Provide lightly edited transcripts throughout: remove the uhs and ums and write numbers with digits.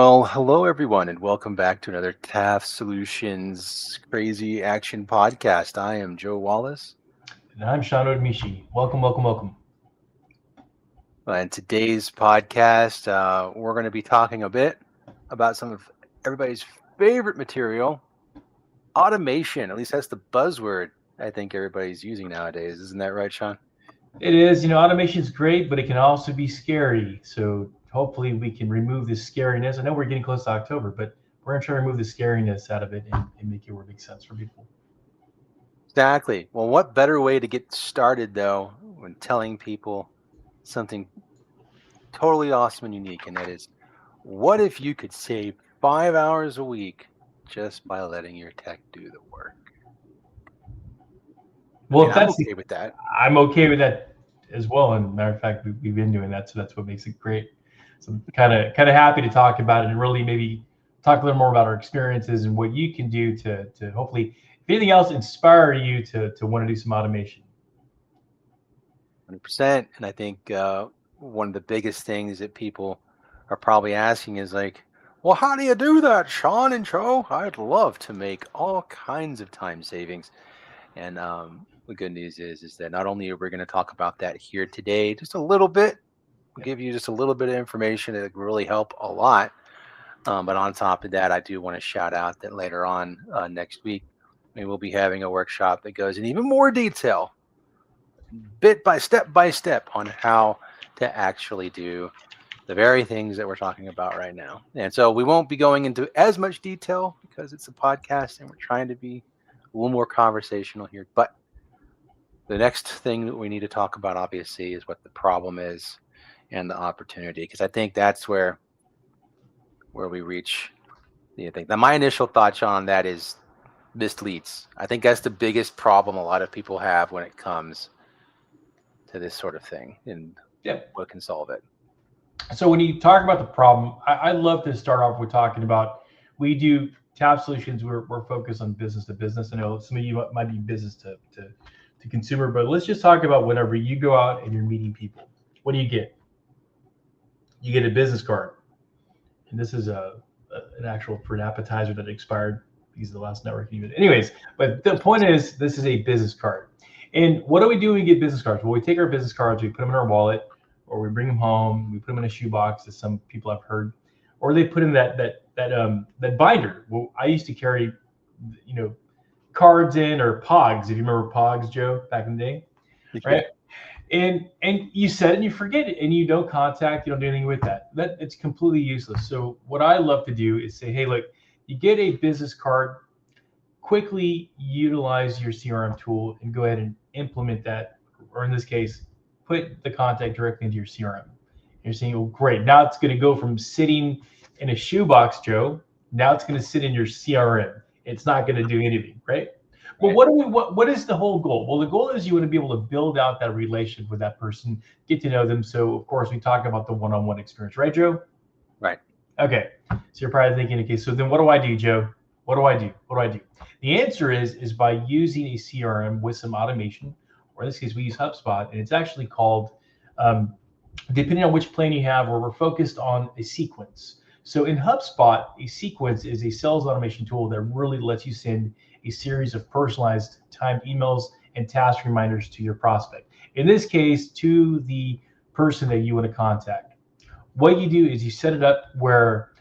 Well, hello everyone, and welcome back to another TAF Solutions Crazy Action Podcast. I am Joe Wallace, And I'm Sean Otmishi. Welcome, welcome, welcome. and today's podcast, we're going to be talking a bit about some of everybody's favorite material, automation. At least that's the buzzword I think everybody's using nowadays. Isn't that right, Sean? It is, automation is great, but it can also be scary. So hopefully we can remove this scariness. I know we're getting close to October, but we're going to try to remove the scariness out of it and make it work make sense for people. Exactly. Well, what better way to get started, though, when telling people something totally awesome and unique, and that is, what if you could save 5 hours a week just by letting your tech do the work? I Well, mean, if I'm that's okay with that. I'm okay with that as well. And matter of fact, we've been doing that, so that's what makes it great. So I'm kind of happy to talk about it and really maybe talk a little more about our experiences and what you can do to hopefully, if anything else, inspire you to want to do some automation. 100%. And I think one of the biggest things that people are probably asking is like, well, how do you do that, Sean and Joe? I'd love to make all kinds of time savings. And the good news is that not only are we going to talk about that here today, just a little bit, we'll give you just a little bit of information that will really help a lot. But on top of that, I do want to shout out that later on next week, we will be having a workshop that goes in even more detail, bit by step, on how to actually do the very things that we're talking about right now. And so we won't be going into as much detail because it's a podcast and we're trying to be a little more conversational here. But the next thing that we need to talk about, obviously, is what the problem is and the opportunity, because I think that's where we reach the thing. Now, my initial thoughts on that is missed leads. I think that's the biggest problem a lot of people have when it comes to this sort of thing, and Yeah. what can solve it. So when you talk about the problem, I love to start off with talking about we do Tab Solutions. We're focused on business to business. I know some of you might be business to consumer, but let's just talk about whenever you go out and you're meeting people. What do you get? You get a business card, and this is an actual for an appetizer that expired because of the last networking event. Anyways, but the point is, this is a business card. And what do we do when we get business cards? Well, we take our business cards, we put them in our wallet, or we bring them home, we put them in a shoebox, as some people have heard, or they put in that binder. Well, I used to carry, cards in or pogs. If you remember pogs, Joe, back in the day, Yeah. right? And you set it and you forget it and you don't contact, you don't do anything with that. That it's completely useless. So what I love to do is say, hey, look, you get a business card, quickly utilize your CRM tool and go ahead and implement that, or in this case, put the contact directly into your CRM. You're saying, oh, great. Now it's going to go from sitting in a shoebox, Joe. Now it's going to sit in your CRM. It's not going to do anything, right? Well, Right. what is the whole goal? Well, the goal is you want to be able to build out that relationship with that person, get to know them. So, of course, we talk about the one-on-one experience, right, Joe? Right. Okay. So you're probably thinking, okay, so then what do I do, Joe? What do I do? What do I do? The answer is by using a CRM with some automation, or in this case, we use HubSpot, and it's actually called, depending on which plan you have, where we're focused on a sequence. So in HubSpot, a sequence is a sales automation tool that really lets you send a series of personalized timed emails and task reminders to your prospect. In this case, to the person that you want to contact. What you do is you set it up where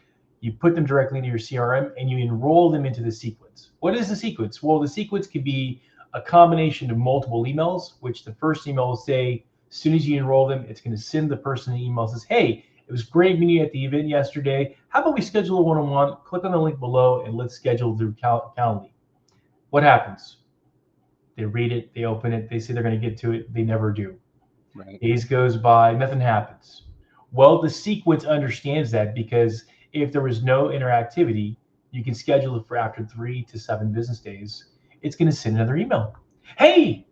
you put them directly into your CRM and you enroll them into the sequence. What is the sequence? Well, the sequence could be a combination of multiple emails, which the first email will say, as soon as you enroll them, it's going to send the person an email that says, hey, it was great meeting you at the event yesterday. How about we schedule a one-on-one? Click on the link below and let's schedule through Calendly. What happens? They read it, they open it, they say they're going to get to it, they never do. Right. Days goes by, nothing happens. Well, the sequence understands that because if there was no interactivity, you can schedule it for after 3 to 7 business days. It's going to send another email. Hey,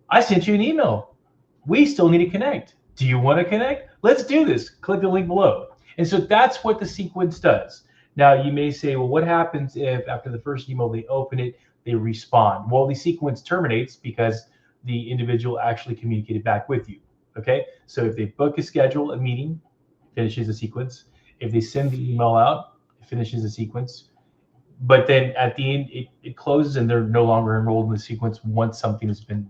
I sent you an email. We still need to connect. Do you want to connect? Let's do this. Click the link below. And so that's what the sequence does. Now, you may say, well, what happens if after the first email they open it, they respond? Well, the sequence terminates because the individual actually communicated back with you. Okay, so if they book a schedule, a meeting, finishes the sequence. If they send the email out, it finishes the sequence. But then at the end, it closes and they're no longer enrolled in the sequence once something has been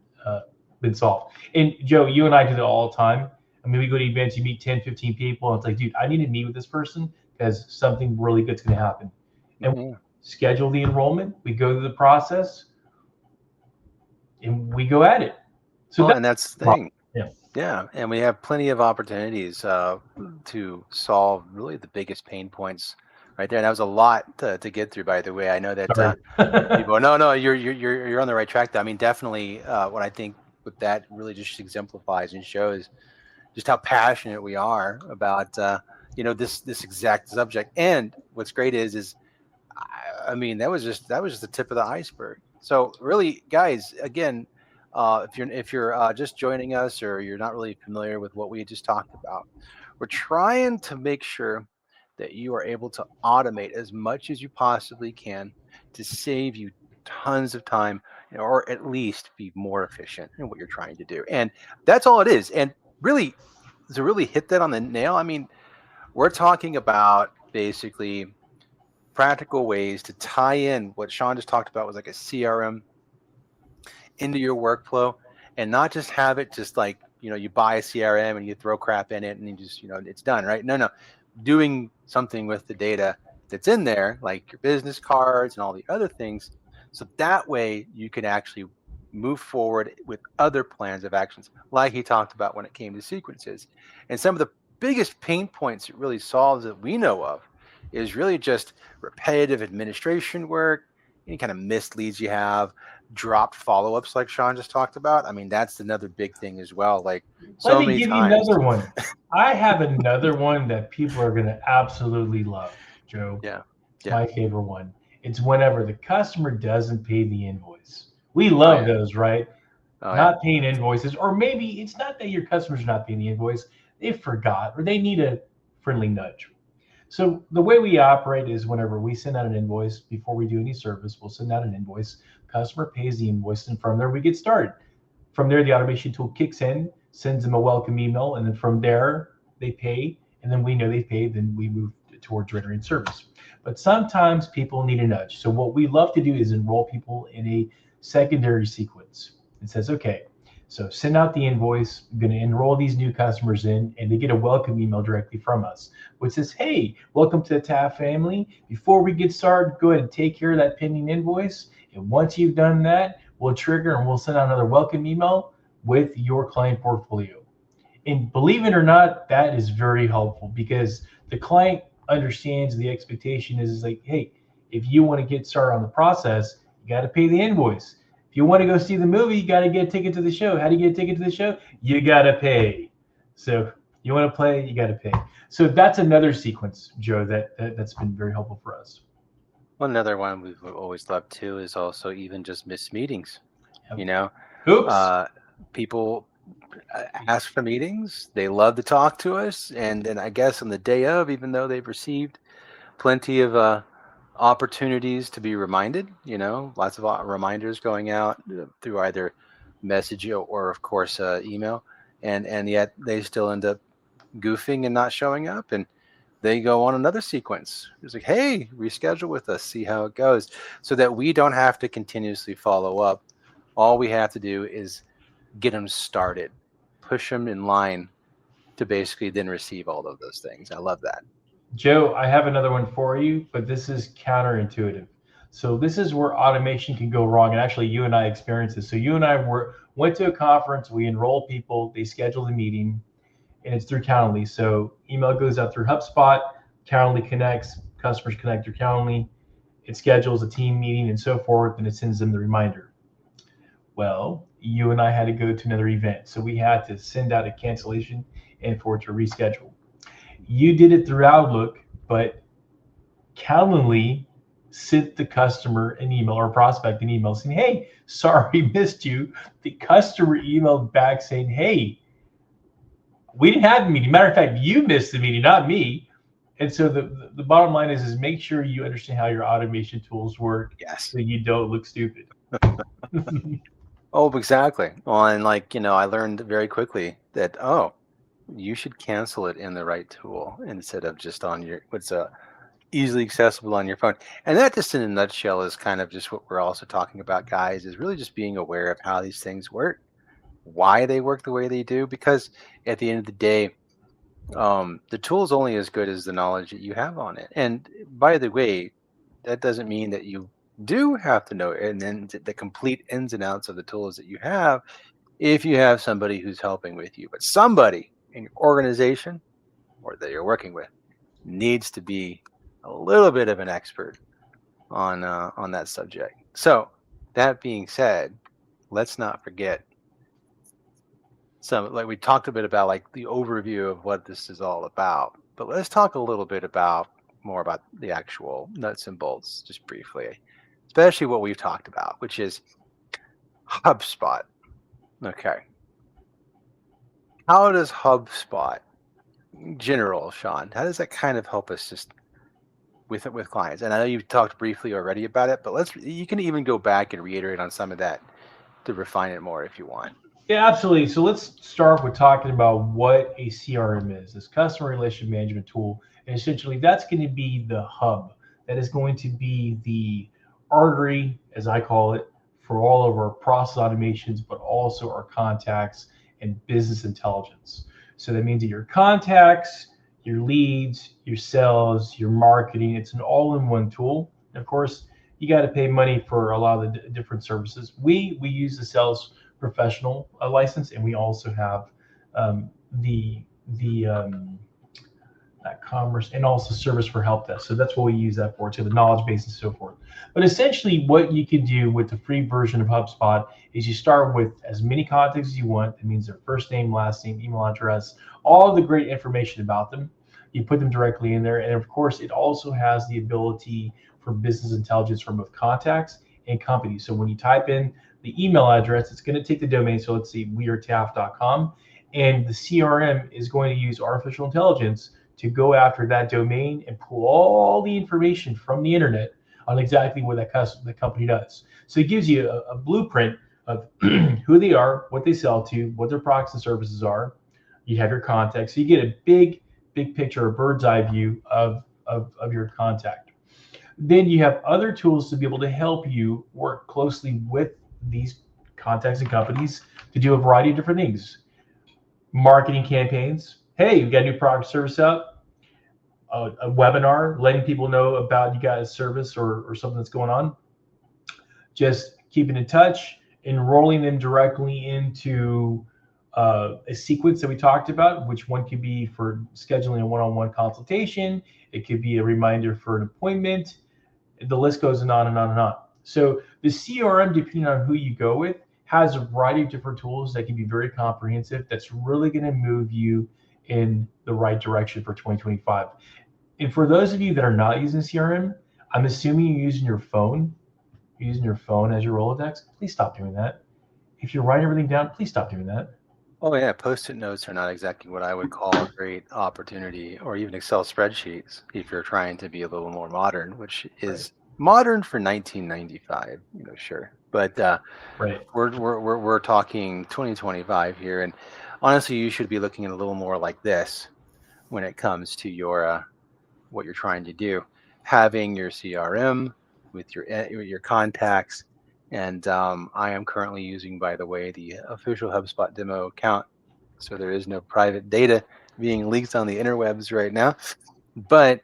solved. And Joe, you and I do that all the time. I mean, we go to events, you meet 10, 15 people, and it's like, dude, I need to meet with this person because something really good's going to happen. And we schedule the enrollment, we go through the process, and we go at it. So and that's the thing. Yeah. Yeah, and we have plenty of opportunities to solve really the biggest pain points right there. And that was a lot to get through, by the way. I know that people, no, you're on the right track. Though. I mean, definitely, what I think what that really just exemplifies and shows just how passionate we are about this exact subject. And what's great is I mean that was just the tip of the iceberg. So really, guys, again. If you're just joining us or you're not really familiar with what we just talked about, we're trying to make sure that you are able to automate as much as you possibly can to save you tons of time, or at least be more efficient in what you're trying to do. And that's all it is. And really, to really hit that on the nail, I mean, we're talking about basically practical ways to tie in what Sean just talked about was like a CRM into your workflow, and not just have it just like you buy a CRM and you throw crap in it and you just it's done, right? No, doing something with the data that's in there, like your business cards and all the other things, so that way you can actually move forward with other plans of actions, like he talked about when it came to sequences. And some of the biggest pain points it really solves that we know of is really just repetitive administration work, any kind of missed leads you have, dropped follow-ups like Sean just talked about. I mean, that's another big thing as well. Like Let me give you another one. I have another one that people are going to absolutely love, Joe. Yeah. My favorite one. It's whenever the customer doesn't pay the invoice. We love those, right? Not paying invoices, or maybe it's not that your customers are not paying the invoice. They forgot, or they need a friendly nudge. So the way we operate is whenever we send out an invoice, before we do any service, we'll send out an invoice. Customer pays the invoice, and from there we get started. From there, the automation tool kicks in, sends them a welcome email, and then from there they pay, and then we know they paid. Then we move towards rendering service. But sometimes people need a nudge. So what we love to do is enroll people in a secondary sequence. It says, okay, so send out the invoice. I'm going to enroll these new customers in, and they get a welcome email directly from us, which says, hey, welcome to the TAF family. Before we get started, go ahead and take care of that pending invoice. And once you've done that, we'll trigger and we'll send out another welcome email with your client portfolio. And believe it or not, that is very helpful because the client understands the expectation is like, hey, if you want to get started on the process, you got to pay the invoice. If you want to go see the movie, you got to get a ticket to the show. How do you get a ticket to the show? You got to pay. So you want to play, you got to pay. So that's another sequence, Joe, that's been very helpful for us. Well, another one we've always loved too is also even just missed meetings. Oops. People ask for meetings. They love to talk to us. And I guess on the day of, even though they've received plenty of opportunities to be reminded, lots of reminders going out through either message or of course, email. And yet they still end up goofing and not showing up. And they go on another sequence. It's like, hey, reschedule with us, see how it goes, so that we don't have to continuously follow up. All we have to do is get them started, push them in line to basically then receive all of those things. I love that. Joe, I have another one for you, but this is counterintuitive. So this is where automation can go wrong. And actually, you and I experienced this. So you and I went to a conference. We enrolled people. They scheduled a meeting. And it's through Calendly. So email goes out through HubSpot, Calendly connects, customers connect through Calendly, it schedules a team meeting and so forth, and it sends them the reminder. Well, you and I had to go to another event. So we had to send out a cancellation and for it to reschedule. You did it through Outlook, but Calendly sent the customer an email or prospect an email saying, hey, sorry, missed you. The customer emailed back saying, hey, we didn't have the meeting. Matter of fact, you missed the meeting, not me. And so the bottom line is make sure you understand how your automation tools work. Yes. So you don't look stupid. Oh, exactly. Well, and I learned very quickly that, you should cancel it in the right tool instead of just on your what's easily accessible on your phone. And that just in a nutshell is kind of just what we're also talking about, guys, is really just being aware of how these things work, why they work the way they do, because at the end of the day, the tool is only as good as the knowledge that you have on it. And by the way, that doesn't mean that you do have to know and then the complete ins and outs of the tools that you have if you have somebody who's helping with you. But somebody in your organization or that you're working with needs to be a little bit of an expert on that subject. So that being said, let's not forget some, like we talked a bit about like the overview of what this is all about, but let's talk a little bit about more about the actual nuts and bolts just briefly, especially what we've talked about, which is HubSpot. Okay, how does HubSpot in general, Sean, how does that kind of help us just with clients? And I know you've talked briefly already about it, but you can even go back and reiterate on some of that to refine it more if you want. Yeah, absolutely. So let's start with talking about what a CRM is, this customer relationship management tool. And essentially, that's going to be the hub. That is going to be the artery, as I call it, for all of our process automations, but also our contacts and business intelligence. So that means that your contacts, your leads, your sales, your marketing, it's an all-in-one tool. And of course, you got to pay money for a lot of the different services. We use the sales professional license, and we also have the commerce and also service for help desk. So that's what we use that for, to the knowledge base and so forth. But essentially, what you can do with the free version of HubSpot is you start with as many contacts as you want. That means their first name, last name, email address, all the great information about them. You put them directly in there, and of course, it also has the ability for business intelligence from both contacts and companies. So when you type in the email address, it's going to take the domain. So let's see, wearetaff.com. And the CRM is going to use artificial intelligence to go after that domain and pull all the information from the internet on exactly what the company does. So it gives you a blueprint of who they are, what they sell to, what their products and services are. You have your contacts. So you get a big picture, a bird's eye view of your contact. Then you have other tools to be able to help you work closely with these contacts and companies to do a variety of different things. Marketing campaigns. Hey, you got a new product or service out. A webinar, letting people know about you guys' service or something that's going on. Just keeping in touch, enrolling them directly into a sequence that we talked about, which one could be for scheduling a one-on-one consultation. It could be a reminder for an appointment. The list goes on and on and on. So the CRM, depending on who you go with, has a variety of different tools that can be very comprehensive. That's really going to move you in the right direction for 2025. And for those of you that are not using CRM, I'm assuming you're using your phone. You're using your phone as your Rolodex. Please stop doing that. If you're writing everything down, please stop doing that. Oh yeah, post-it notes are not exactly what I would call a great opportunity, or even Excel spreadsheets if you're trying to be a little more modern, which is modern for 1995. Sure, but Right. we're talking 2025 here, and honestly, you should be looking at a little more like this when it comes to your what you're trying to do, having your CRM with your contacts. And I am currently using, by the way, the official HubSpot demo account. So there is no private data being leaked on the interwebs right now. But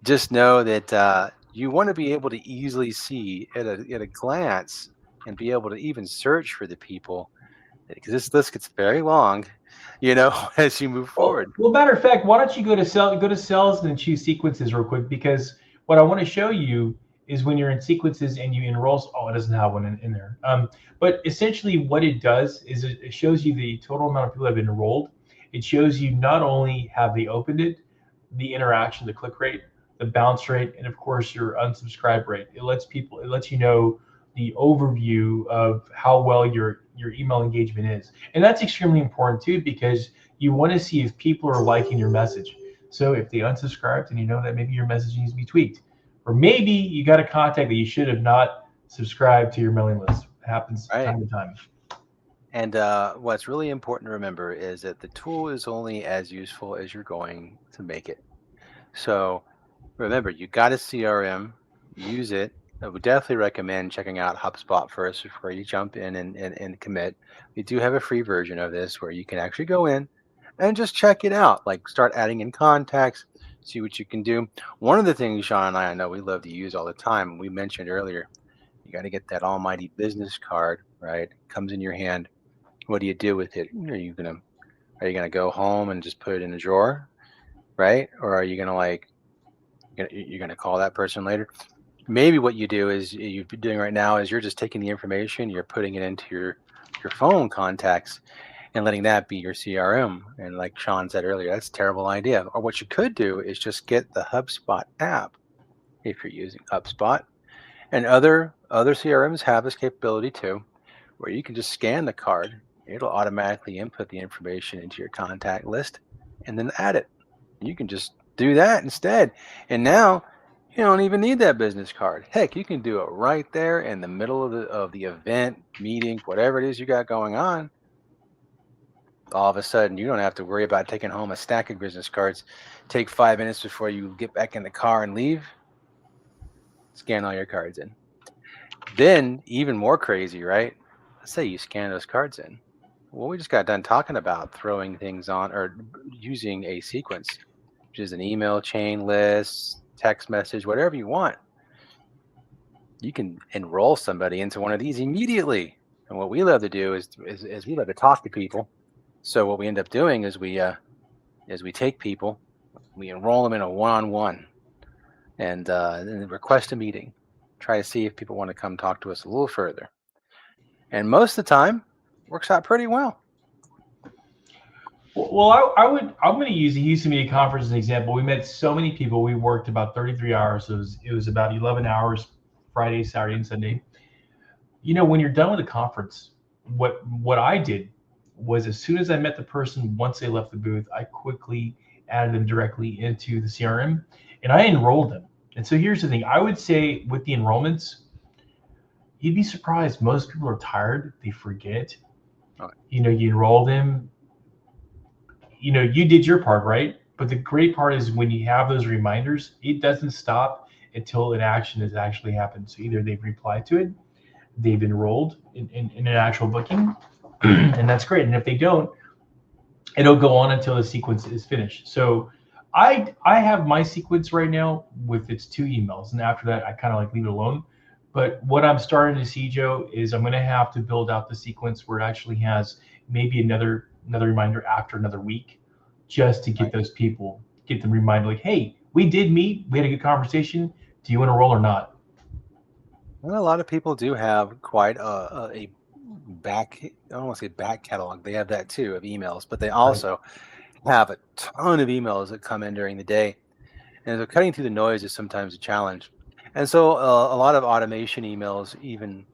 just know that you want to be able to easily see at a glance and be able to even search for the people, because this list gets very long, as you move forward. Well, matter of fact, why don't you go to sales and then choose sequences real quick, because what I want to show you is when you're in sequences and you enroll. Oh, it doesn't have one in there. But essentially, what it does is it shows you the total amount of people that have been enrolled. It shows you not only have they opened it, the interaction, the click rate, the bounce rate, and of course your unsubscribe rate. It lets you know the overview of how well your email engagement is. And that's extremely important too, because you want to see if people are liking your message. So if they unsubscribed and you know that maybe your message needs to be tweaked, or maybe you got a contact that you should have not subscribed to your mailing list. It happens time to time. And what's really important to remember is that the tool is only as useful as you're going to make it. So remember, you got a CRM, use it. I would definitely recommend checking out HubSpot first before you jump in and commit. We do have a free version of this where you can actually go in and just check it out, like start adding in contacts, see what you can do. One of the things Sean and I know we love to use all the time, we mentioned earlier, you got to get that almighty business card, right? It comes in your hand. What do you do with it? Are you gonna go home and just put it in a drawer, right? Or are you gonna you're gonna call that person later? Maybe what you do is you're doing right now is you're just taking the information, you're putting it into your phone contacts and letting that be your CRM. And like Sean said earlier, that's a terrible idea. Or what you could do is just get the HubSpot app if you're using HubSpot. And other CRMs have this capability too, where you can just scan the card. It'll automatically input the information into your contact list and then add it. You can just do that instead. And now you don't even need that business card. Heck, you can do it right there in the middle of the event, meeting, whatever it is you got going on. All of a sudden, you don't have to worry about taking home a stack of business cards. Take 5 minutes before you get back in the car and leave. Scan all your cards in. Then, even more crazy, right? Let's say you scan those cards in. Well, we just got done talking about throwing things on or using a sequence, which is an email chain list, text message, whatever you want. You can enroll somebody into one of these immediately. And what we love to do is we love to talk to people. So what we end up doing is we take people, we enroll them in a one-on-one, and then request a meeting. Try to see if people want to come talk to us a little further. And most of the time, works out pretty well. Well, I'm going to use the Houston Media Conference as an example. We met so many people. We worked about 33 hours. So it was about 11 hours Friday, Saturday, and Sunday. When you're done with the conference, what I did was as soon as I met the person, once they left the booth, I quickly added them directly into the CRM and I enrolled them. And so here's the thing. I would say with the enrollments, you'd be surprised. Most people are tired. They forget. Okay. You enroll them. You did your part, right? But the great part is when you have those reminders, it doesn't stop until an action has actually happened. So either they've replied to it, they've enrolled in an actual booking, and that's great. And if they don't, it'll go on until the sequence is finished. So I have my sequence right now with its 2 emails, and after that, I kind of like leave it alone. But what I'm starting to see, Joe, is I'm going to have to build out the sequence where it actually has maybe another reminder after another week, just to get those people, get them reminded like, hey, we did meet, we had a good conversation. Do you want to roll or not? Well, a lot of people do have quite a back, I don't want to say back catalog. They have that too of emails, but they also have a ton of emails that come in during the day. And so cutting through the noise is sometimes a challenge. And so a lot of automation emails even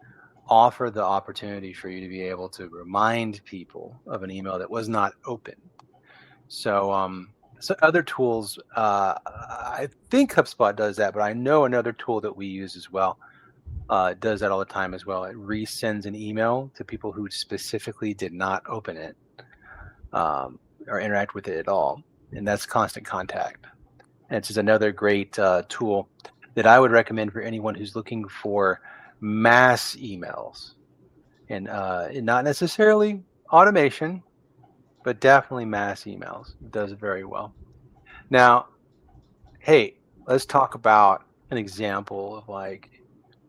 offer the opportunity for you to be able to remind people of an email that was not open. So other tools, I think HubSpot does that, but I know another tool that we use as well does that all the time as well. It resends an email to people who specifically did not open it or interact with it at all, and that's Constant Contact. And it's just another great tool that I would recommend for anyone who's looking for mass emails and not necessarily automation, but definitely mass emails. It does it very well. Now, hey, let's talk about an example of like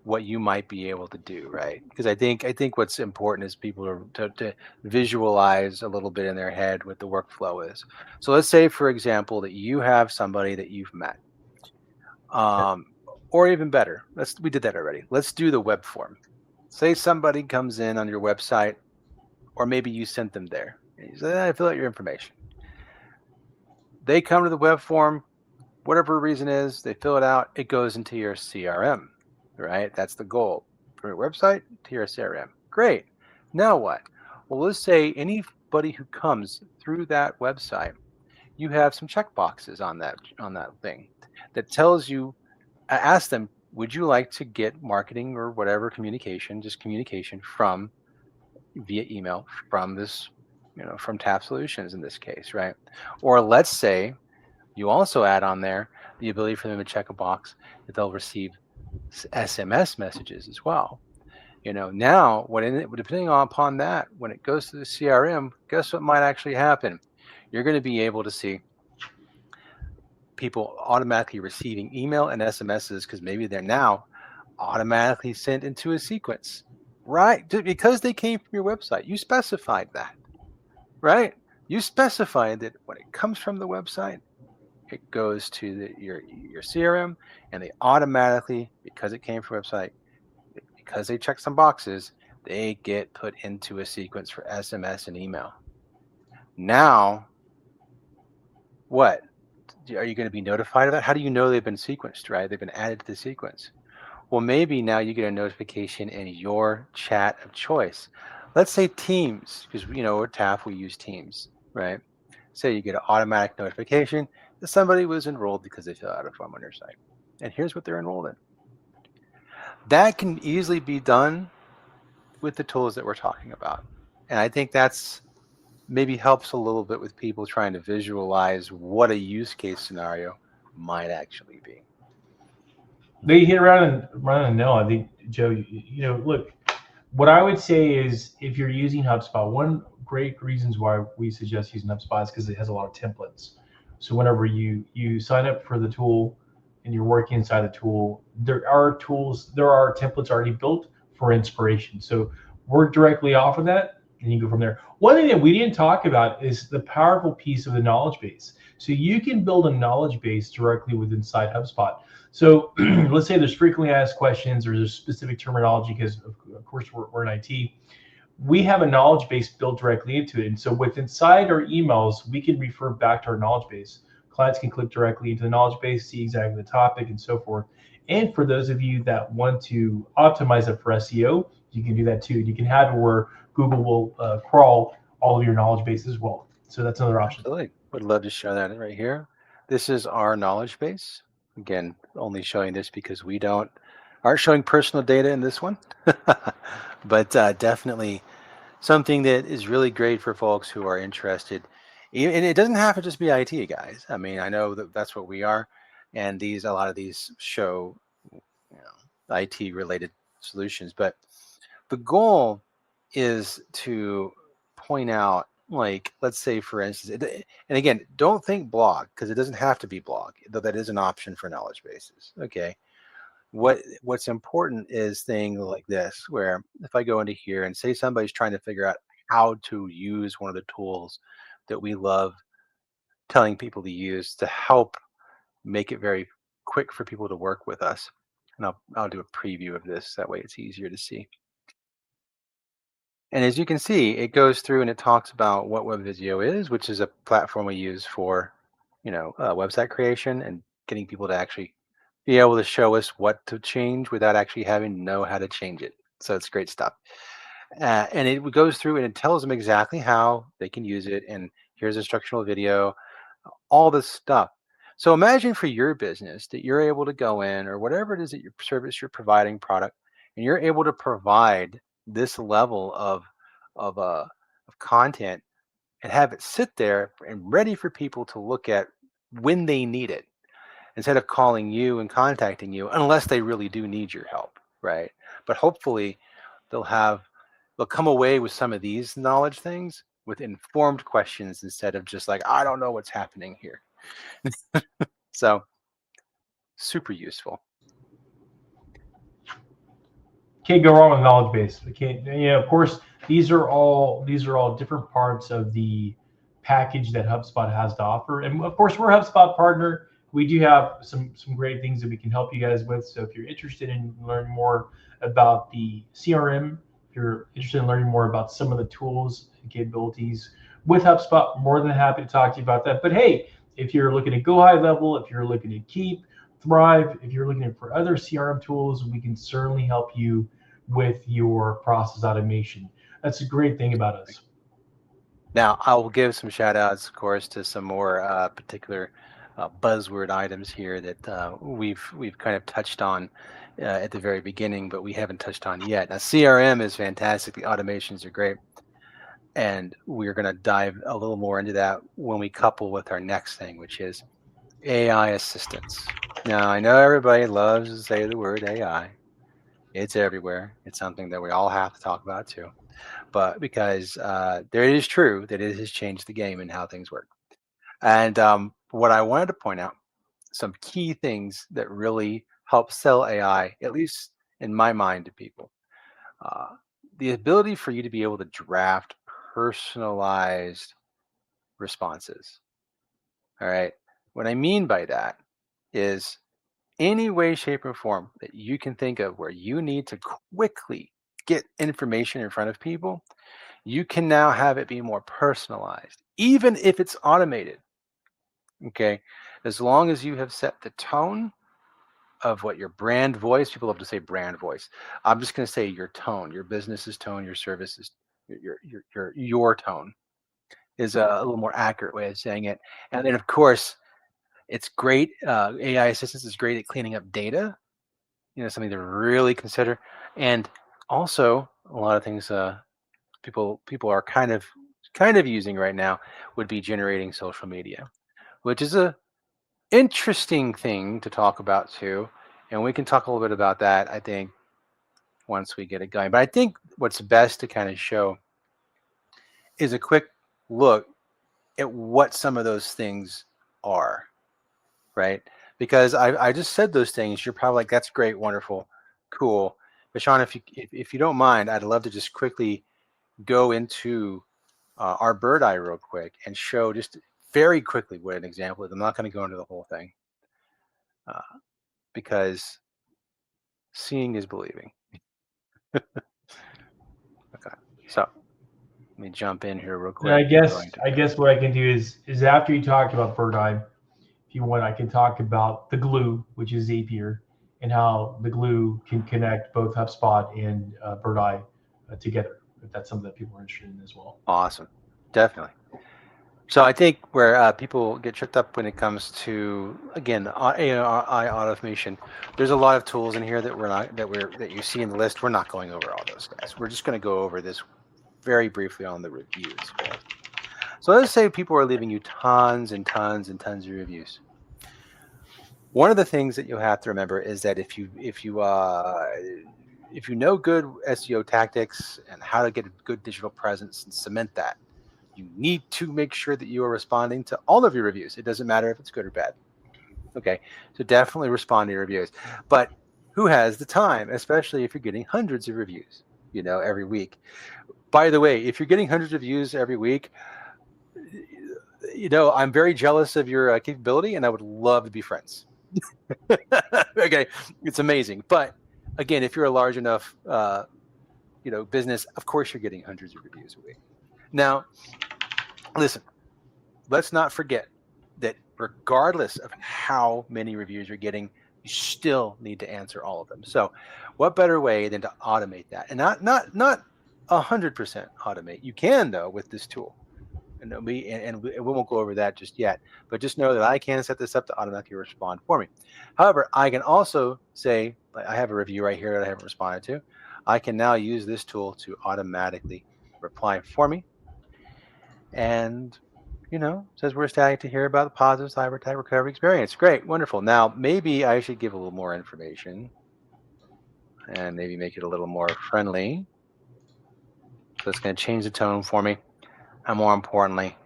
what you might be able to do, right? Because I think what's important is people to visualize a little bit in their head what the workflow is. So let's say, for example, that you have somebody that you've met, or even better, we did that already. Let's do the web form. Say somebody comes in on your website, or maybe you sent them there. And you say, fill out your information. They come to the web form, whatever the reason is, they fill it out. It goes into your CRM. Right? That's the goal. From your website to your CRM. Great. Now what? Well, let's say anybody who comes through that website, you have some check boxes on that thing that tells you, ask them, would you like to get marketing or whatever communication, just communication from via email from this, from Tap Solutions in this case, right? Or let's say you also add on there the ability for them to check a box that they'll receive SMS messages as well. Now depending upon that, when it goes to the CRM, guess what might actually happen? You're going to be able to see people automatically receiving email and SMSs because maybe they're now automatically sent into a sequence, right? Because they came from your website. You specified that, right? You specified that when it comes from the website, it goes to your CRM, and they automatically, because it came from a website, because they check some boxes, they get put into a sequence for SMS and email. Now, what? Are you going to be notified of that? How do you know they've been sequenced, right? They've been added to the sequence. Well, maybe now you get a notification in your chat of choice. Let's say Teams, because with TAF we use Teams, right? Say you get an automatic notification that somebody was enrolled because they filled out a form on your site. And here's what they're enrolled in. That can easily be done with the tools that we're talking about. And I think that's maybe helps a little bit with people trying to visualize what a use case scenario might actually be. They hit around a nail. I think, Joe. Look, what I would say is if you're using HubSpot, one great reasons why we suggest using HubSpot is because it has a lot of templates. So whenever you sign up for the tool and you're working inside the tool, there are templates already built for inspiration. So work directly off of that, and you go from there. One thing that we didn't talk about is the powerful piece of the knowledge base. So you can build a knowledge base directly within inside HubSpot. So let's say there's frequently asked questions or there's specific terminology because of course we're in IT. We have a knowledge base built directly into it. And so with inside our emails, we can refer back to our knowledge base. Clients can click directly into the knowledge base, see exactly the topic and so forth. And for those of you that want to optimize it for SEO, you can do that too. You can have it where Google will crawl all of your knowledge base as well. So that's another option. Absolutely. Would love to show that right here. This is our knowledge base. Again, only showing this because we aren't showing personal data in this one, but definitely something that is really great for folks who are interested. And it doesn't have to just be IT guys. I mean, I know that that's what we are, and a lot of these show, IT related solutions. But the goal is to point out, like, let's say for instance, and again, don't think blog because it doesn't have to be blog, though that is an option for knowledge bases. Okay. What's important is things like this, where if I go into here and say somebody's trying to figure out how to use one of the tools that we love telling people to use to help make it very quick for people to work with us. And I'll do a preview of this. That way it's easier to see. And as you can see, it goes through and it talks about what WebVisio is, which is a platform we use for, website creation and getting people to actually be able to show us what to change without actually having to know how to change it. So it's great stuff. And it goes through and it tells them exactly how they can use it. And here's a instructional video, all this stuff. So imagine for your business that you're able to go in, or whatever it is that your service you're providing, product, and you're able to provide this level of content and have it sit there and ready for people to look at when they need it, instead of calling you and contacting you unless they really do need your help, right? But hopefully they'll come away with some of these knowledge things with informed questions instead of just like, I don't know what's happening here. So super useful. Can't go wrong with knowledge base. Of course, these are all different parts of the package that HubSpot has to offer. And of course, we're a HubSpot partner. We do have some great things that we can help you guys with. So if you're interested in learning more about the CRM, if you're interested in learning more about some of the tools and capabilities with HubSpot, more than happy to talk to you about that. But hey, if you're looking to go high level, if you're looking to keep, thrive, if you're looking for other CRM tools, we can certainly help you with your process automation. That's a great thing about us. Now, I will give some shout outs, of course, to some more particular buzzword items here that we've kind of touched on at the very beginning, but we haven't touched on yet. Now, CRM is fantastic. The automations are great, and we're going to dive a little more into that when we couple with our next thing, which is AI assistance. Now, I know everybody loves to say the word AI. It's everywhere. It's something that we all have to talk about too. But because there it is true that it has changed the game and how things work. And what I wanted to point out, some key things that really help sell AI, at least in my mind, to people. Uh, the ability for you to be able to draft personalized responses. All right. What I mean by that is any way, shape, or form that you can think of where you need to quickly get information in front of people, you can now have it be more personalized, even if it's automated. Okay. As long as you have set the tone of what your brand voice, people love to say brand voice. I'm just going to say your tone, your business's tone, your services, your tone is a little more accurate way of saying it. And then, of course, it's great. AI assistance is great at cleaning up data. Something to really consider. And also, a lot of things people are kind of using right now would be generating social media, which is a interesting thing to talk about too. And we can talk a little bit about that, I think, once we get it going. But I think what's best to kind of show is a quick look at what some of those things are, right? Because I just said those things. You're probably like, that's great, wonderful, cool. But Sean, if you don't mind, I'd love to just quickly go into our bird eye real quick and show just very quickly what an example is. I'm not going to go into the whole thing uh, because seeing is believing. Okay, so let me jump in here real And I quick. I'm guess going to I go. guess what I can do is after you talk about bird eye, if you want, I can talk about the glue, which is Zapier, and how the glue can connect both HubSpot and bird eye together. If that's something that people are interested in as well. Awesome, definitely. So I think where people get tripped up when it comes to again AI automation, there's a lot of tools in here that that you see in the list. We're not going over all those guys. We're just going to go over this very briefly on the reviews. Okay? So let's say people are leaving you tons and tons and tons of reviews. One of the things that you'll have to remember is that if you know good SEO tactics and how to get a good digital presence and cement that, you need to make sure that you are responding to all of your reviews. It doesn't matter if it's good or bad. Okay, so definitely respond to your reviews. But who has the time, especially if you're getting hundreds of reviews, every week? By the way, if you're getting hundreds of views every week, I'm very jealous of your capability, and I would love to be friends. Okay, it's amazing. But again, if you're a large enough, business, of course you're getting hundreds of reviews a week. Now, listen, let's not forget that regardless of how many reviews you're getting, you still need to answer all of them. So, what better way than to automate that? And not 100% automate. You can though with this tool. And we won't go over that just yet, but just know that I can set this up to automatically respond for me. However, I can also say, like, I have a review right here that I haven't responded to. I can now use this tool to automatically reply for me. And, says we're ecstatic to hear about the positive cyber attack recovery experience. Great, wonderful. Now, maybe I should give a little more information and maybe make it a little more friendly. So it's going to change the tone for me. And more importantly,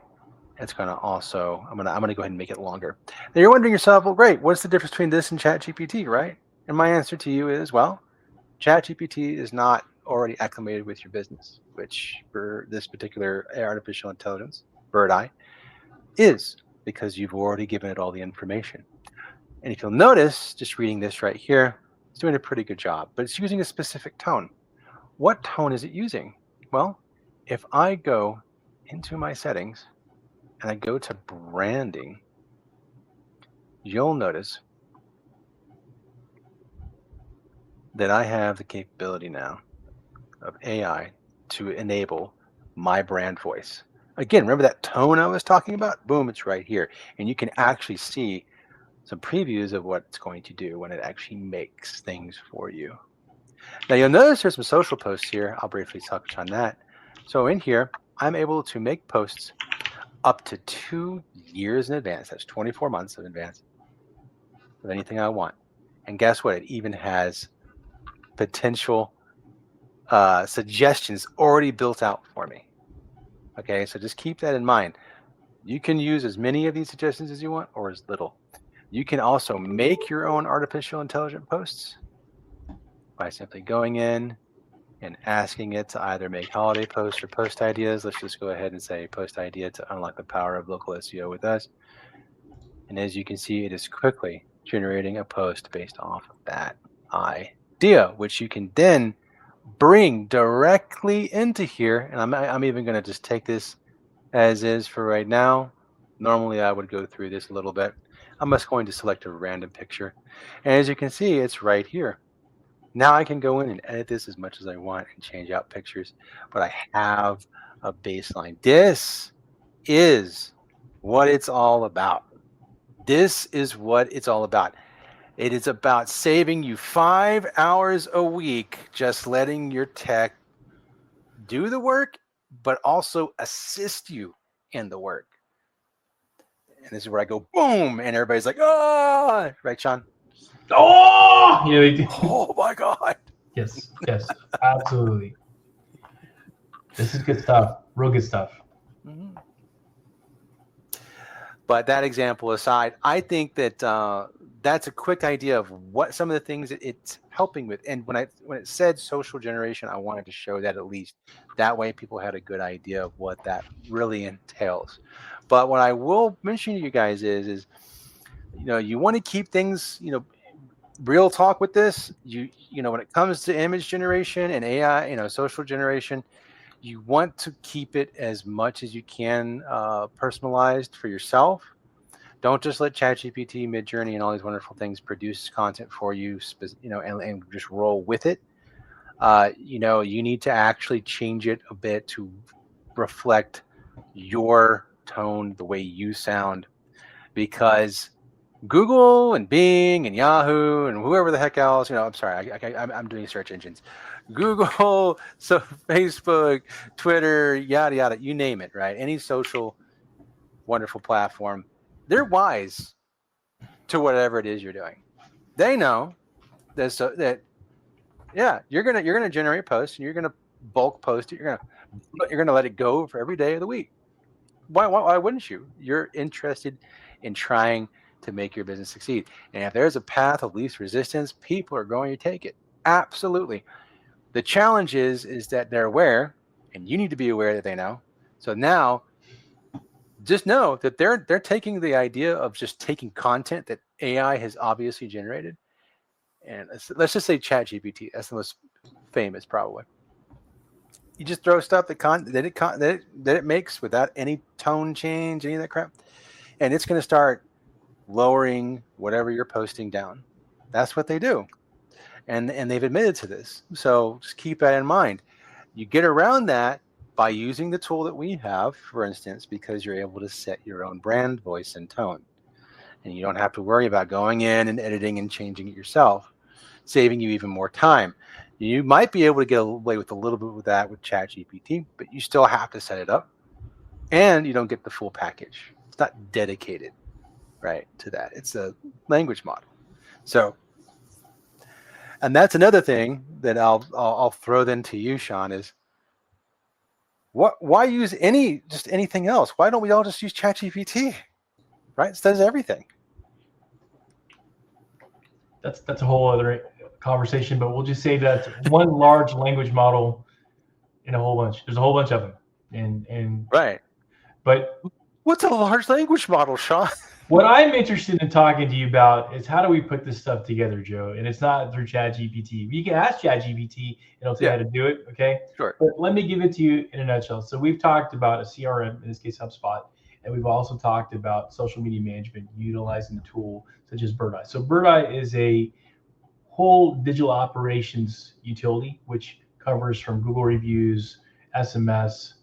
it's going to also, I'm going to go ahead and make it longer. Now you're wondering yourself, well, great, what's the difference between this and ChatGPT, right? And my answer to you is, well, ChatGPT is not already acclimated with your business, which for this particular artificial intelligence, Bird Eye, is because you've already given it all the information. And if you'll notice, just reading this right here, it's doing a pretty good job, but it's using a specific tone. What tone is it using? Well, if I go into my settings and I go to branding, you'll notice that I have the capability now of AI to enable my brand voice. Again, remember that tone I was talking about? Boom, it's right here. And you can actually see some previews of what it's going to do when it actually makes things for you. Now you'll notice there's some social posts here. I'll briefly touch on that. So in here, I'm able to make posts up to 2 years in advance. That's 24 months in advance of anything I want. And guess what? It even has potential suggestions already built out for me. Okay, so just keep that in mind. You can use as many of these suggestions as you want or as little. You can also make your own artificial intelligent posts by simply going in and asking it to either make holiday posts or post ideas. Let's just go ahead and say post idea to unlock the power of local SEO with us. And as you can see, it is quickly generating a post based off of that idea, which you can then bring directly into here. And I'm even going to just take this as is for right now. Normally I would go through this a little bit. I'm just going to select a random picture. And as you can see, it's right here. Now I can go in and edit this as much as I want and change out pictures, but I have a baseline. This is what it's all about. This is what it's all about. It is about saving you 5 hours a week, just letting your tech do the work, but also assist you in the work. And this is where I go boom, and everybody's like, oh, right, Sean? Oh, yeah, they do. Oh my God. Yes, absolutely. This is good stuff. Real good stuff. Mm-hmm. But that example aside, I think that that's a quick idea of what some of the things that it's helping with. And when it said social generation, I wanted to show that at least. That way people had a good idea of what that really entails. But what I will mention to you guys is you want to keep things, real talk with this. When it comes to image generation and AI, social generation, you want to keep it as much as you can personalized for yourself. Don't just let ChatGPT, Midjourney, and all these wonderful things produce content for you, and just roll with it. You need to actually change it a bit to reflect your tone, the way you sound, because Google and Bing and Yahoo and whoever the heck else, I'm sorry, I'm doing search engines. Google, so Facebook, Twitter, yada, yada, you name it, right? Any social wonderful platform, they're wise to whatever it is you're doing. They know that you're gonna generate posts and you're gonna bulk post it. You're gonna let it go for every day of the week. Why wouldn't you? You're interested in trying to make your business succeed. And if there's a path of least resistance, people are going to take it. Absolutely. The challenge is that they're aware, and you need to be aware that they know. So now just know that they're taking the idea of just taking content that AI has obviously generated. And let's just say ChatGPT. That's the most famous probably. You just throw stuff that it makes without any tone change, any of that crap. And it's going to start lowering whatever you're posting down. That's what they do. And they've admitted to this. So just keep that in mind. You get around that by using the tool that we have, for instance, because you're able to set your own brand, voice, and tone. And you don't have to worry about going in and editing and changing it yourself, saving you even more time. You might be able to get away with a little bit with that with ChatGPT, but you still have to set it up. And you don't get the full package. It's not dedicated, right, to that. It's a language model. So, and that's another thing that I'll throw then to you, Sean, is why use anything else? Why don't we all just use ChatGPT? Right? It does everything. That's a whole other conversation, but we'll just say that's one large language model in a whole bunch. There's a whole bunch of them. And right. But what's a large language model, Sean? What I'm interested in talking to you about is how do we put this stuff together, Joe? And it's not through ChatGPT. You can ask ChatGPT and it'll tell you how to do it, okay? Sure. But let me give it to you in a nutshell. So we've talked about a CRM, in this case HubSpot, and we've also talked about social media management utilizing a tool such as Birdeye. So Birdeye is a whole digital operations utility, which covers from Google reviews, SMS,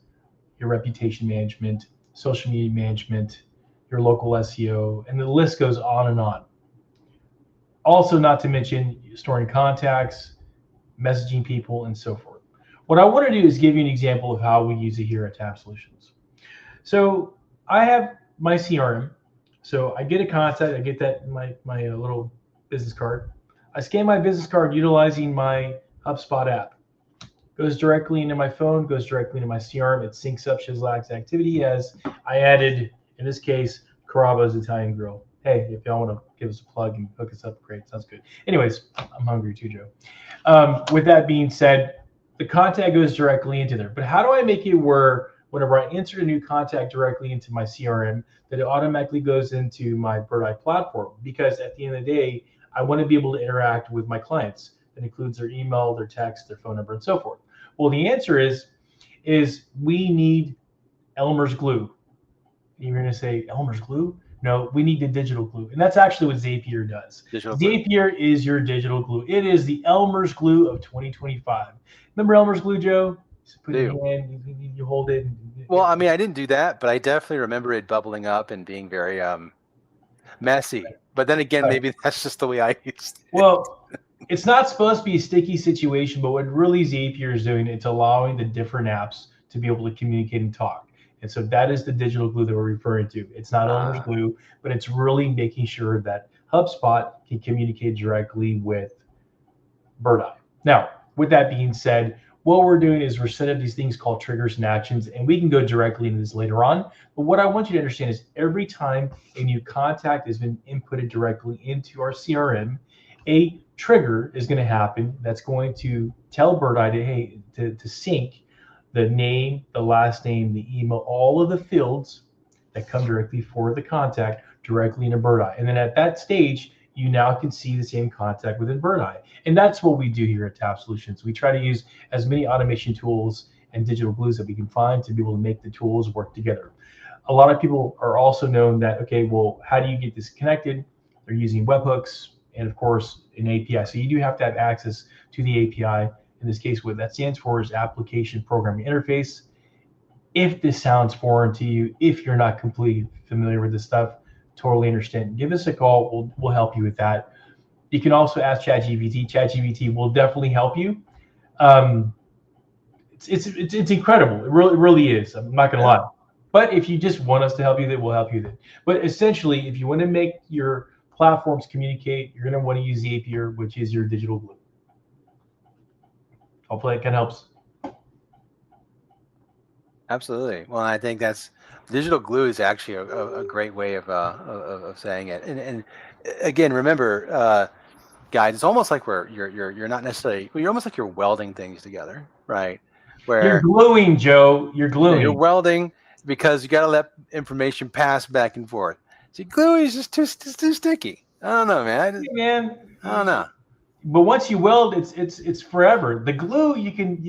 your reputation management, social media management, your local SEO, and the list goes on and on. Also, not to mention storing contacts, messaging people, and so forth. What I want to do is give you an example of how we use it here at Tab Solutions. So I have my CRM. So I get a contact, I get that in my little business card. I scan my business card utilizing my HubSpot app. Goes directly into my phone, goes directly into my CRM. It syncs up Shizlak's activity as I added, in this case, Carabo's Italian Grill. Hey, if y'all want to give us a plug and hook us up, great. Sounds good. Anyways, I'm hungry too, Joe. With that being said, the contact goes directly into there. But how do I make it where whenever I insert a new contact directly into my CRM, that it automatically goes into my Birdeye platform? Because at the end of the day, I want to be able to interact with my clients. That includes their email, their text, their phone number, and so forth. Well, the answer is we need Elmer's glue. You're going to say Elmer's glue? No, we need the digital glue. And that's actually what Zapier does. Zapier is your digital glue. It is the Elmer's glue of 2025. Remember Elmer's glue, Joe? You put it in your hand, you hold it. Well, I mean, I didn't do that, but I definitely remember it bubbling up and being very messy. But then again, maybe that's just the way I used it. Well, it's not supposed to be a sticky situation, but what really Zapier is doing, it's allowing the different apps to be able to communicate and talk. And so that is the digital glue that we're referring to. It's not Elmer's glue, but it's really making sure that HubSpot can communicate directly with Birdeye. Now, with that being said, what we're doing is we're setting up these things called triggers and actions, and we can go directly into this later on. But what I want you to understand is every time a new contact has been inputted directly into our CRM, a trigger is going to happen that's going to tell Birdeye to sync the name, the last name, the email, all of the fields that come directly for the contact directly into Birdeye. And then at that stage, you now can see the same contact within Birdeye. And that's what we do here at Tab Solutions. We try to use as many automation tools and digital glues that we can find to be able to make the tools work together. A lot of people are also known that, okay, well, how do you get this connected? They're using webhooks and, of course, an API. So you do have to have access to the API. In this case, what that stands for is Application Programming Interface. If this sounds foreign to you, if you're not completely familiar with this stuff, totally understand. Give us a call. We'll help you with that. You can also ask ChatGPT. ChatGPT will definitely help you. It's incredible. It really is. I'm not going to lie. But if you just want us to help you, then we'll help you then. But essentially, if you want to make your platforms communicate, you're going to want to use Zapier, which is your digital glue. Hopefully it kind of helps. Absolutely. Well, I think that's digital glue is actually a great way of saying it. And again, remember, guys, it's almost like you're not necessarily, you're almost like you're welding things together, right? Where you're gluing, Joe. You're gluing. You're welding because you got to let information pass back and forth. See, glue is just too sticky. I don't know, man. I don't know. But once you weld, it's forever. The glue you can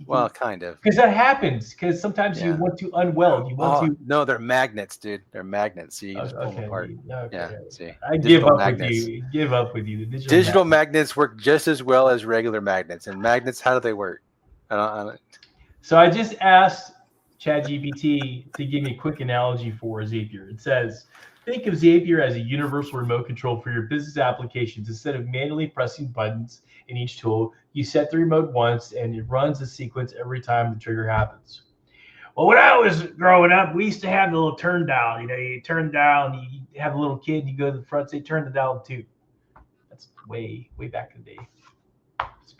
well, kind of. Because that happens. Because sometimes you want to unweld. You want to. No, they're magnets, dude. They're magnets. So you just pull them apart. Okay. Yeah. See, I give up with you. Give up with you. The digital magnets work just as well as regular magnets. And magnets, how do they work? I don't. So I just asked ChatGPT to give me a quick analogy for Zapier. It says, think of Zapier as a universal remote control for your business applications. Instead of manually pressing buttons in each tool, you set the remote once and it runs a sequence every time the trigger happens. Well, when I was growing up, we used to have the little turn dial. You turn dial, and you have a little kid, you go to the front, say, turn the dial to. That's way back in the day. It's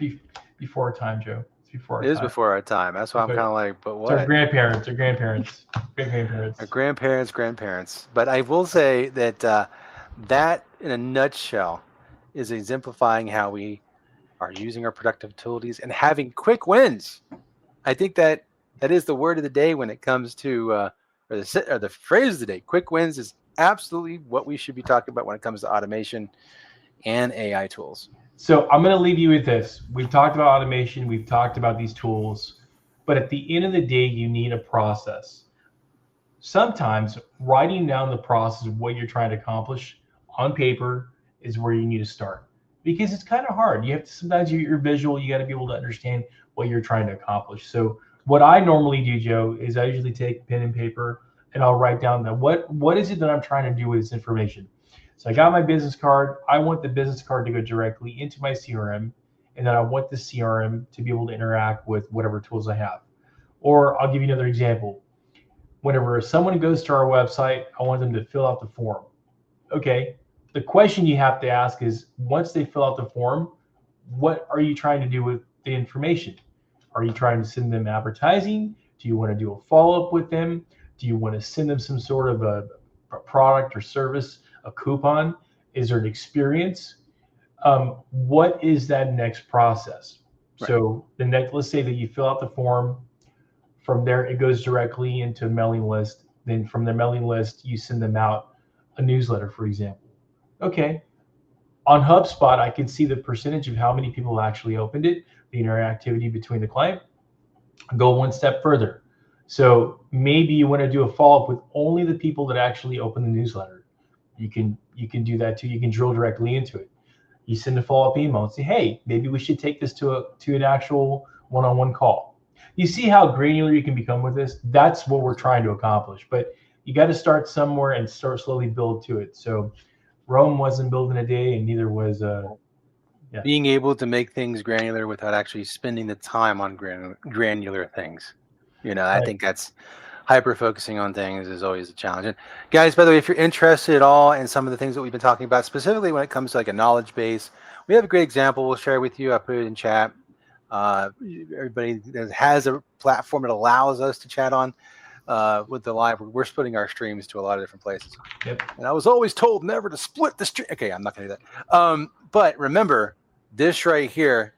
before our time, Joe. It is before our time. That's why I'm kind of like, but what? It's our grandparents, great-grandparents. Our grandparents. But I will say that that, in a nutshell, is exemplifying how we are using our productive tools and having quick wins. I think that is the word of the day when it comes to, or the phrase of the day. Quick wins is absolutely what we should be talking about when it comes to automation and AI tools. So I'm going to leave you with this. We've talked about automation. We've talked about these tools. But at the end of the day, you need a process. Sometimes writing down the process of what you're trying to accomplish on paper is where you need to start. Because it's kind of hard. You have to, sometimes you're visual. You got to be able to understand what you're trying to accomplish. So What I normally do, Joe, is I usually take pen and paper and I'll write down that what is it that I'm trying to do with this information. So I got my business card. I want the business card to go directly into my CRM, and then I want the CRM to be able to interact with whatever tools I have. Or I'll give you another example. Whenever someone goes to our website, I want them to fill out the form. Okay. The question you have to ask is, once they fill out the form, what are you trying to do with the information? Are you trying to send them advertising? Do you want to do a follow-up with them? Do you want to send them some sort of a product or service, a coupon? Is there an experience? What is that next process? Right. So the next, let's say that you fill out the form. From there, it goes directly into a mailing list. Then from the mailing list, you send them out a newsletter, for example. Okay. On HubSpot, I can see the percentage of how many people actually opened it, the interactivity between the client. Go one step further. So maybe you want to do a follow-up with only the people that actually open the newsletter. You can do that too. You can drill directly into it. You send a follow-up email and say, hey, maybe we should take this to an actual one-on-one call. You see how granular you can become with this? That's what we're trying to accomplish. But you got to start somewhere and start slowly build to it. So Rome wasn't built in a day, and neither was being able to make things granular without actually spending the time on granular things. I Right. think that's hyper focusing on things is always a challenge. And guys, by the way, if you're interested at all in some of the things that we've been talking about, specifically when it comes to like a knowledge base, we have a great example we'll share with you. I put it in chat. Everybody that has a platform that allows us to chat on with the live, we're splitting our streams to a lot of different places. Yep. And I was always told never to split the stream. Okay, I'm not going to do that. But remember, this right here,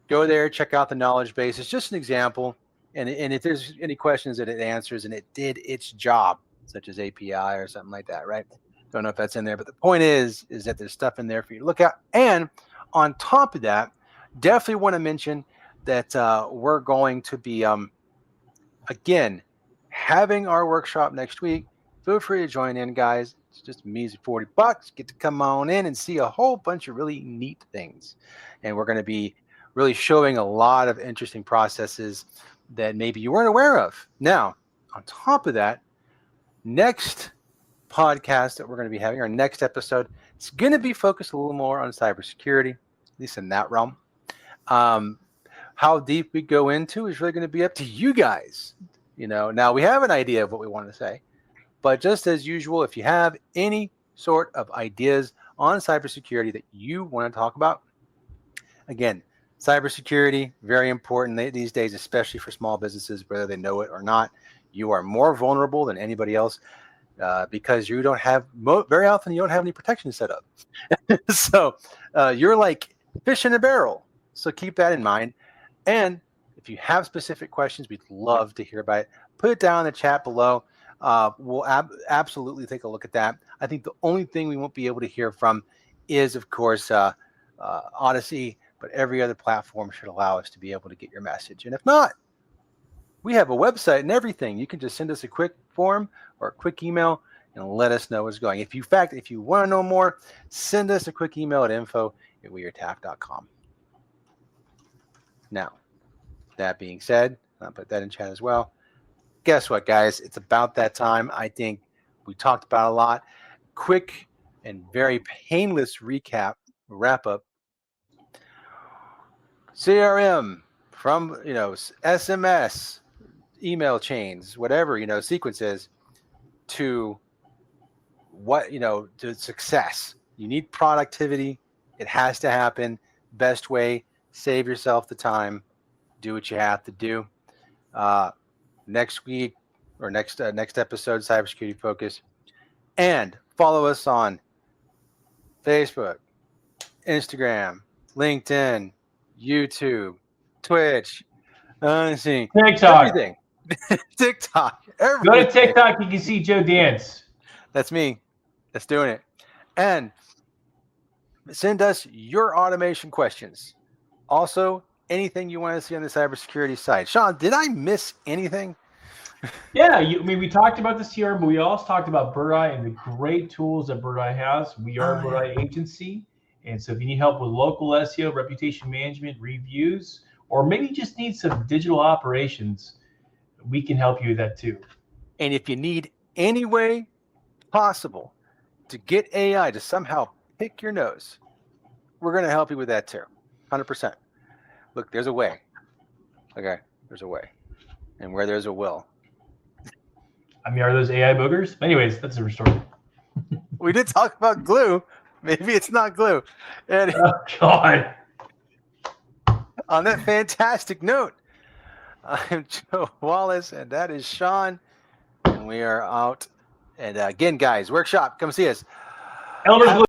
go there, check out the knowledge base. It's just an example. And if there's any questions that it answers and it did its job, such as API or something like that, right? Don't know if that's in there. But the point is that there's stuff in there for you to look at. And on top of that, definitely want to mention that we're going to be, again, having our workshop next week. Feel free to join in, guys. It's just a measly $40. Get to come on in and see a whole bunch of really neat things. And we're going to be really showing a lot of interesting processes that maybe you weren't aware of. Now, on top of that, next podcast that we're going to be having, our next episode, it's going to be focused a little more on cybersecurity, at least in that realm. How deep we go into is really going to be up to you guys. Now we have an idea of what we want to say, but just as usual, if you have any sort of ideas on cybersecurity that you want to talk about, again, cybersecurity, very important these days, especially for small businesses, whether they know it or not. You are more vulnerable than anybody else because you don't have, very often you don't have any protection set up. So you're like fish in a barrel. So keep that in mind. And if you have specific questions, we'd love to hear about it. Put it down in the chat below. We'll absolutely take a look at that. I think the only thing we won't be able to hear from is, of course, Odyssey, but every other platform should allow us to be able to get your message. And if not, we have a website and everything. You can just send us a quick form or a quick email and let us know what's going. If you want to know more, send us a quick email at info@wearetaff.com. Now, that being said, I'll put that in chat as well. Guess what, guys? It's about that time. I think we talked about a lot. Quick and very painless wrap up. CRM from, SMS, email chains, whatever, sequences to what, to success. You need productivity. It has to happen. Best way, save yourself the time. Do what you have to do. Next week or next episode, cybersecurity focus, and follow us on Facebook, Instagram, LinkedIn, YouTube, Twitch, TikTok. everything. TikTok. Go to TikTok. You can see Joe dance. That's me. That's doing it. And send us your automation questions. Also, anything you want to see on the cybersecurity side. Sean, did I miss anything? Yeah, we talked about the CRM, but we also talked about BirdEye and the great tools that BirdEye has. We are a BirdEye agency. And so if you need help with local SEO, reputation management, reviews, or maybe you just need some digital operations, we can help you with that too. And if you need any way possible to get AI to somehow pick your nose, we're going to help you with that too. 100%. Look, there's a way. Okay, there's a way. And where there's a will. I mean, are those AI boogers? Anyways, that's a different story. We did talk about glue. Maybe it's not glue. And Oh, God. on that fantastic note, I'm Joe Wallace, and that is Sean. And we are out. And again, guys, workshop, come see us. Elmer's